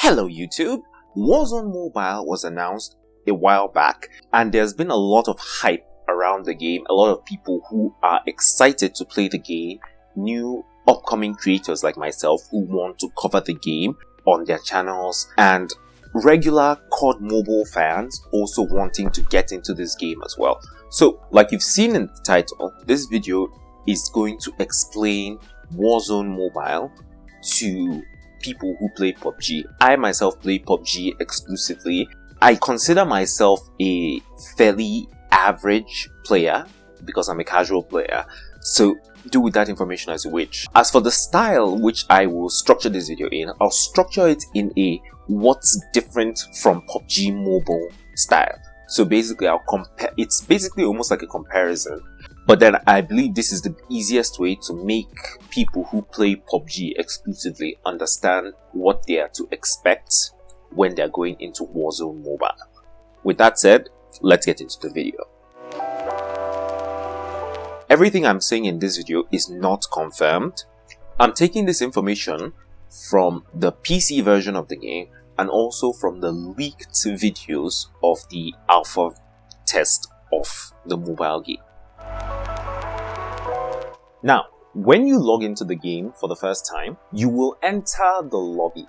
Hello YouTube! Warzone Mobile was announced a while back and there's been a lot of hype around the game, a lot of people who are excited to play the game, new upcoming creators like myself who want to cover the game on their channels, and regular COD Mobile fans also wanting to get into this game as well. So like you've seen in the title, this video is going to explain Warzone Mobile to people who play PUBG. I myself play PUBG exclusively. I consider myself a fairly average player because I'm a casual player. So do with that information as you wish. As for the style which I will structure this video in, I'll structure it in a what's different from PUBG Mobile style. So basically I'll compare, it's basically almost like a comparison. But then I believe this is the easiest way to make people who play PUBG exclusively understand what they are to expect when they're going into Warzone Mobile. With that said, let's get into the video. Everything I'm saying in this video is not confirmed. I'm taking this information from the PC version of the game and also from the leaked videos of the alpha test of the mobile game. Now, when you log into the game for the first time, you will enter the lobby.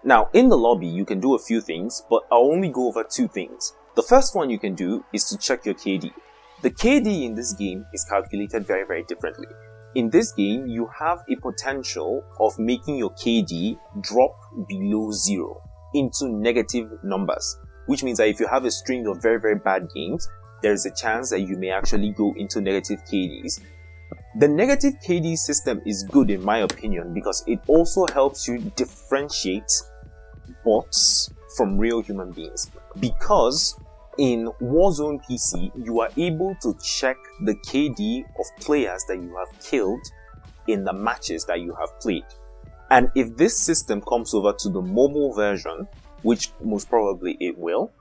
Now, in the lobby, you can do a few things, but I'll only go over two things. The first one you can do is to check your KD. The KD in this game is calculated very differently. In this game, you have a potential of making your KD drop below 0 into negative numbers, which means that if you have a string of very bad games, there is a chance that you may actually go into negative KDs. The negative KD system is good in my opinion because it also helps you differentiate bots from real human beings. Because in Warzone PC, you are able to check the KD of players that you have killed in the matches that you have played. And if this system comes over to the mobile version, which most probably it will,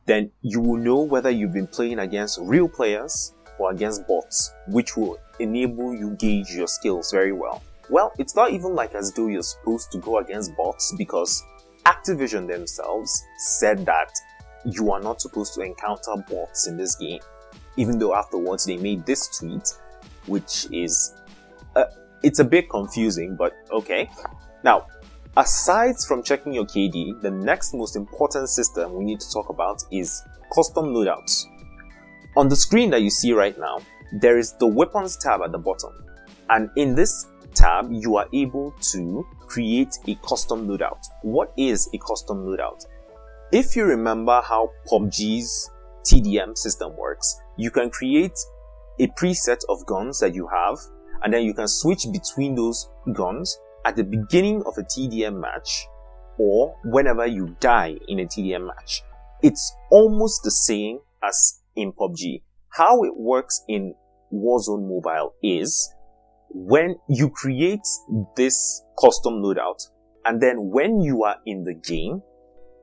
then you will know whether you've been playing against real players or against bots, which will enable you gauge your skills very well. Well, it's not even like as though you're supposed to go against bots because Activision themselves said that you are not supposed to encounter bots in this game, even though afterwards they made this tweet, which is it's a bit confusing, but okay. Now, aside from checking your KD, the next most important system we need to talk about is custom loadouts. On the screen that you see right now, there is the weapons tab at the bottom, and in this tab you are able to create a custom loadout. What is a custom loadout? If you remember how PUBG's TDM system works, you can create a preset of guns that you have, and then you can switch between those guns at the beginning of a TDM match or whenever you die in a TDM match. It's almost the same as in PUBG. How it works in Warzone Mobile is when you create this custom loadout, and then when you are in the game,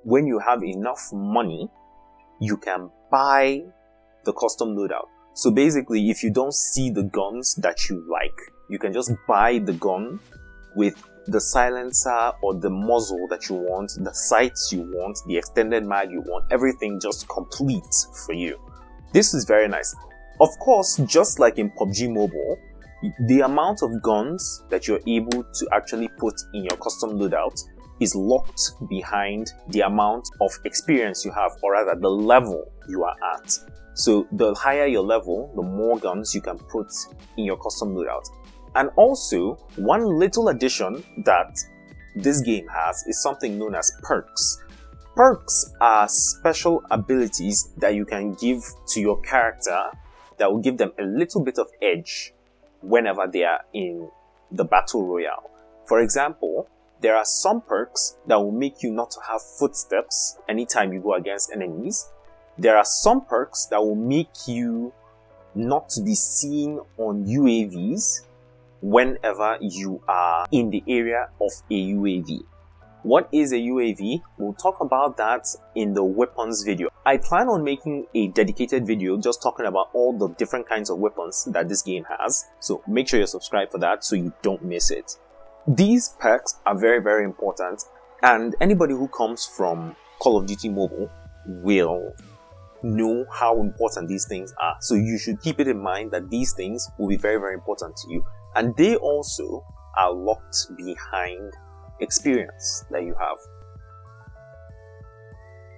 when you have enough money, you can buy the custom loadout. So basically, if you don't see the guns that you like, you can just buy the gun with the silencer or the muzzle that you want, the sights you want, the extended mag you want, everything just complete for you. This is very nice. Of course, just like in PUBG Mobile, the amount of guns that you're able to actually put in your custom loadout is locked behind the amount of experience you have, or rather the level you are at. So the higher your level, the more guns you can put in your custom loadout. And also, one little addition that this game has is something known as perks. Perks are special abilities that you can give to your character that will give them a little bit of edge whenever they are in the battle royale. For example, there are some perks that will make you not to have footsteps anytime you go against enemies. There are some perks that will make you not to be seen on UAVs whenever you are in the area of a UAV. What is a UAV? We'll talk about that in the weapons video. I plan on making a dedicated video just talking about all the different kinds of weapons that this game has. So make sure you're subscribed for that so you don't miss it. These perks are very important And anybody who comes from Call of Duty Mobile will know how important these things are. So you should keep it in mind that these things will be very, very important to you. And they also are locked behind experience that you have.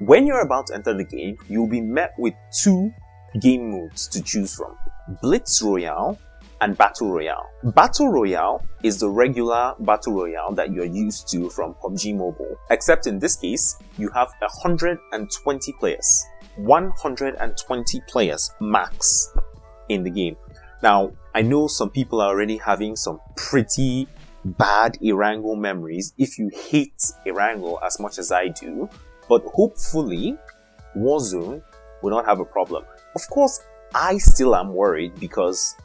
When you're about to enter the game, you'll be met with 2 game modes to choose from: Blitz Royale and Battle Royale. Battle Royale is the regular Battle Royale that you're used to from PUBG Mobile, except in this case, you have 120 players. 120 players max in the game. Now, I know some people are already having some pretty bad Erangel memories if you hate Erangel as much as I do, but hopefully Warzone will not have a problem. Of course, I still am worried because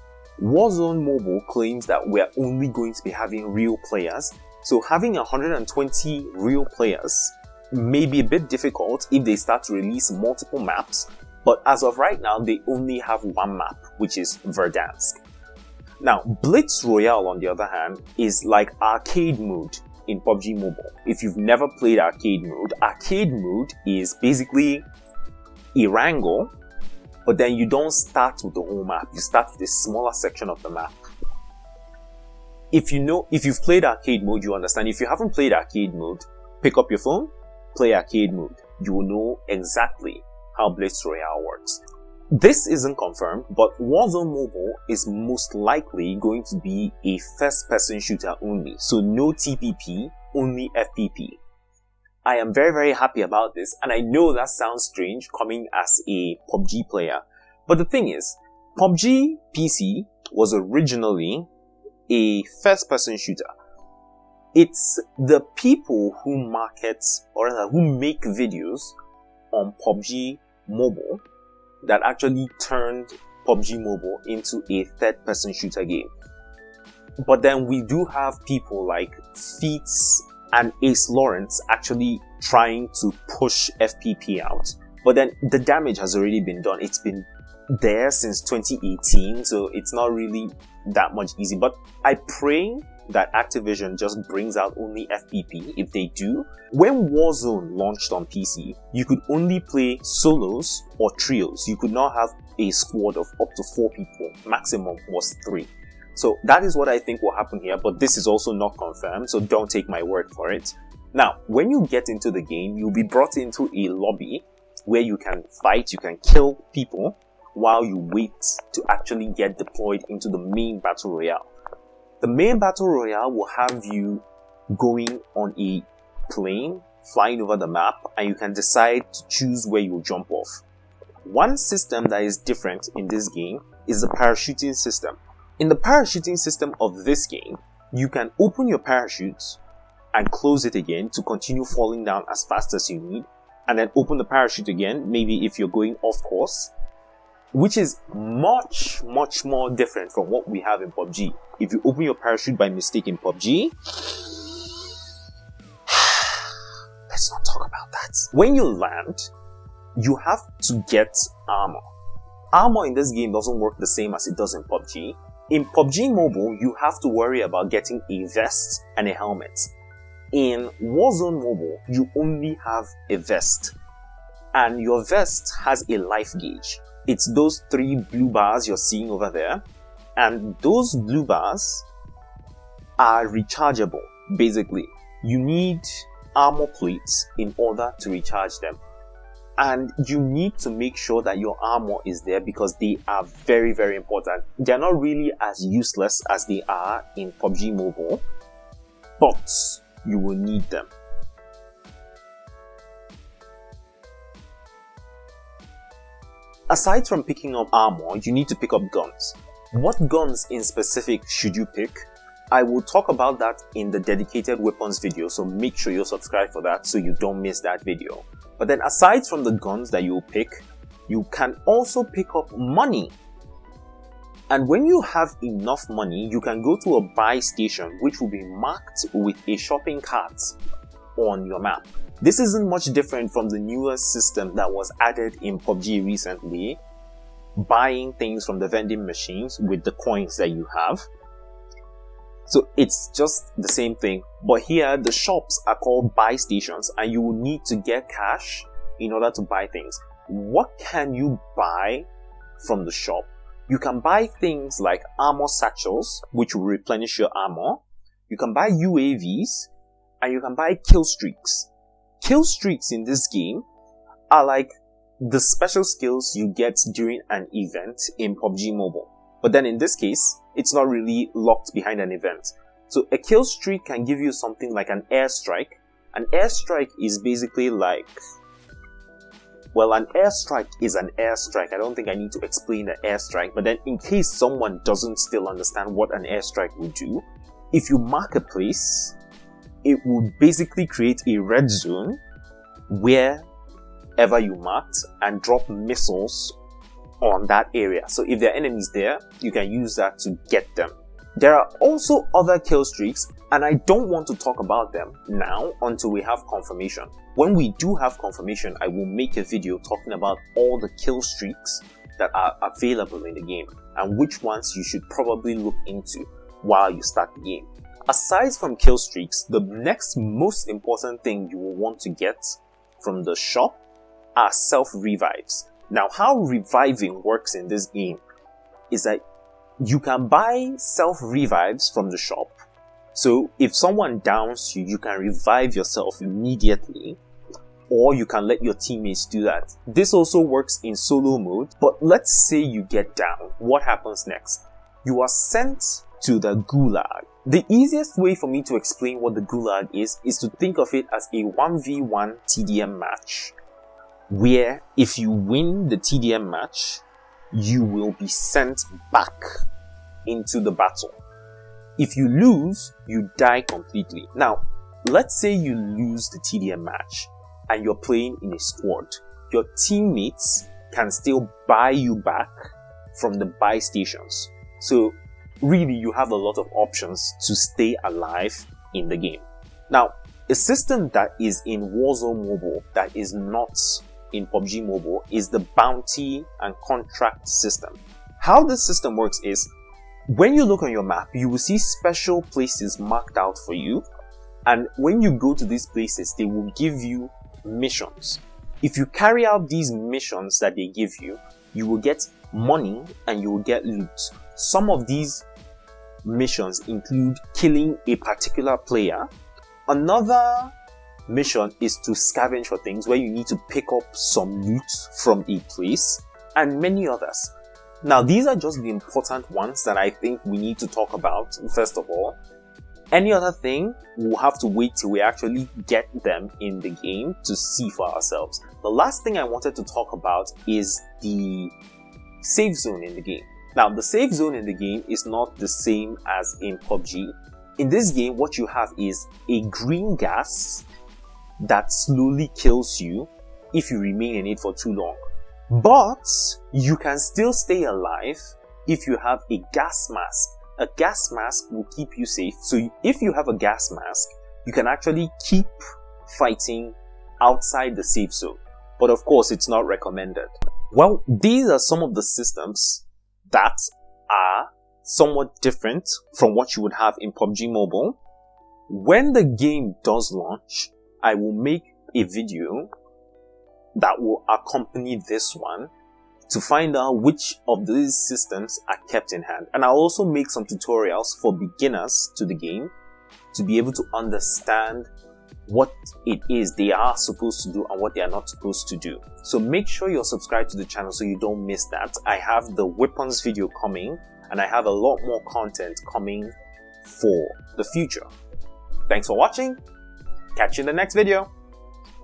Warzone Mobile claims that we're only going to be having real players, so having 120 real players may be a bit difficult if they start to release multiple maps, but as of right now, they only have 1 map, which is Verdansk. Now, Blitz Royale, on the other hand, is like arcade mode in PUBG Mobile. If you've never played arcade mode is basically Erangel, but then you don't start with the whole map. You start with a smaller section of the map. If you've played arcade mode, you understand. If you haven't played arcade mode, pick up your phone, play arcade mode. You will know exactly how Blitz Royale works. This isn't confirmed, but Warzone Mobile is most likely going to be a first-person shooter only, so no TPP, only FPP. I am very, very happy about this, and I know that sounds strange coming as a PUBG player, but the thing is, PUBG PC was originally a first-person shooter. It's the people who market, or rather who make videos on PUBG Mobile that actually turned PUBG Mobile into a third-person shooter game. But then we do have people like Feats and Ace Lawrence actually trying to push FPP out. But then the damage has already been done. It's been there since 2018, so it's not really that much easy. But I pray that Activision just brings out only FPP. If they do, when Warzone launched on PC, you could only play solos or trios. You could not have a squad of up to 4 people. Maximum was 3. So that is what I think will happen here, but this is also not confirmed, so don't take my word for it. Now, when you get into the game, you'll be brought into a lobby where you can fight, you can kill people while you wait to actually get deployed into the main battle royale. The main battle royale will have you going on a plane, flying over the map, and you can decide to choose where you jump off. One system that is different in this game is the parachuting system. In the parachuting system of this game, you can open your parachute and close it again to continue falling down as fast as you need, and then open the parachute again, maybe if you're going off course, which is much more different from what we have in PUBG. If you open your parachute by mistake in PUBG, let's not talk about that. When you land, you have to get armor. Armor in this game doesn't work the same as it does in PUBG. In PUBG Mobile, you have to worry about getting a vest and a helmet. In Warzone Mobile, you only have a vest. And your vest has a life gauge. It's those 3 blue bars you're seeing over there. And those blue bars are rechargeable, basically. You need armor plates in order to recharge them. And you need to make sure that your armor is there because they are very, very important. They're not really as useless as they are in PUBG Mobile, but you will need them. Aside from picking up armor, you need to pick up guns. What guns in specific should you pick? I will talk about that in the dedicated weapons video, so make sure you're subscribed for that so you don't miss that video. But then aside from the guns that you'll pick, you can also pick up money. And when you have enough money, you can go to a buy station which will be marked with a shopping cart on your map. This isn't much different from the newest system that was added in PUBG recently, buying things from the vending machines with the coins that you have. So it's just the same thing, but here the shops are called buy stations, and you will need to get cash in order to buy things. What can you buy from the shop? You can buy things like armor satchels, which will replenish your armor. You can buy UAVs, and you can buy kill streaks. Kill streaks in this game are like the special skills you get during an event in PUBG Mobile. But then in this case, it's not really locked behind an event. So a kill streak can give you something like an airstrike. An airstrike is basically like, well, an airstrike is an airstrike. I don't think I need to explain an airstrike, but then in case someone doesn't still understand what an airstrike will do, if you mark a place, it will basically create a red zone wherever you marked and drop missiles on that area. So if there are enemies there, you can use that to get them. There are also other kill streaks, and I don't want to talk about them now until we have confirmation. When we do have confirmation, I will make a video talking about all the kill streaks that are available in the game and which ones you should probably look into while you start the game. Aside from kill streaks, the next most important thing you will want to get from the shop are self-revives. Now, how reviving works in this game is that you can buy self-revives from the shop. So if someone downs you, you can revive yourself immediately, or you can let your teammates do that. This also works in solo mode, but let's say you get down. What happens next? You are sent to the Gulag. The easiest way for me to explain what the Gulag is to think of it as a 1v1 TDM match, where if you win the TDM match, you will be sent back into the battle. If you lose, you die completely. Now, let's say you lose the TDM match and you're playing in a squad. Your teammates can still buy you back from the buy stations. So really, you have a lot of options to stay alive in the game. Now, a system that is in Warzone Mobile that is not in PUBG Mobile is the Bounty and Contract system. How this system works is, when you look on your map, you will see special places marked out for you, and when you go to these places, they will give you missions. If you carry out these missions that they give you, you will get money and you will get loot. Some of these missions include killing a particular player. Another mission is to scavenge for things, where you need to pick up some loot from a place, and many others. Now, these are just the important ones that I think we need to talk about first of all. Any other thing, we'll have to wait till we actually get them in the game to see for ourselves. The last thing I wanted to talk about is the safe zone in the game. Now, the safe zone in the game is not the same as in PUBG. In this game, what you have is a green gas that slowly kills you if you remain in it for too long. But you can still stay alive if you have a gas mask. A gas mask will keep you safe. So if you have a gas mask, you can actually keep fighting outside the safe zone. But of course, it's not recommended. Well, these are some of the systems that are somewhat different from what you would have in PUBG Mobile. When the game does launch, I will make a video that will accompany this one to find out which of these systems are kept in hand. And I'll also make some tutorials for beginners to the game to be able to understand what it is they are supposed to do and what they are not supposed to do. So make sure you're subscribed to the channel so you don't miss that. I have the weapons video coming, and I have a lot more content coming for the future. Thanks for watching. Catch you in the next video.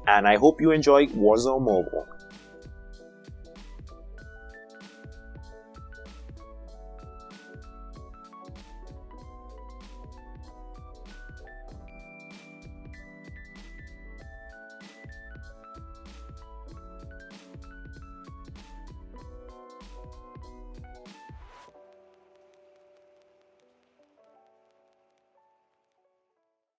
And I hope you enjoy Warzone Mobile.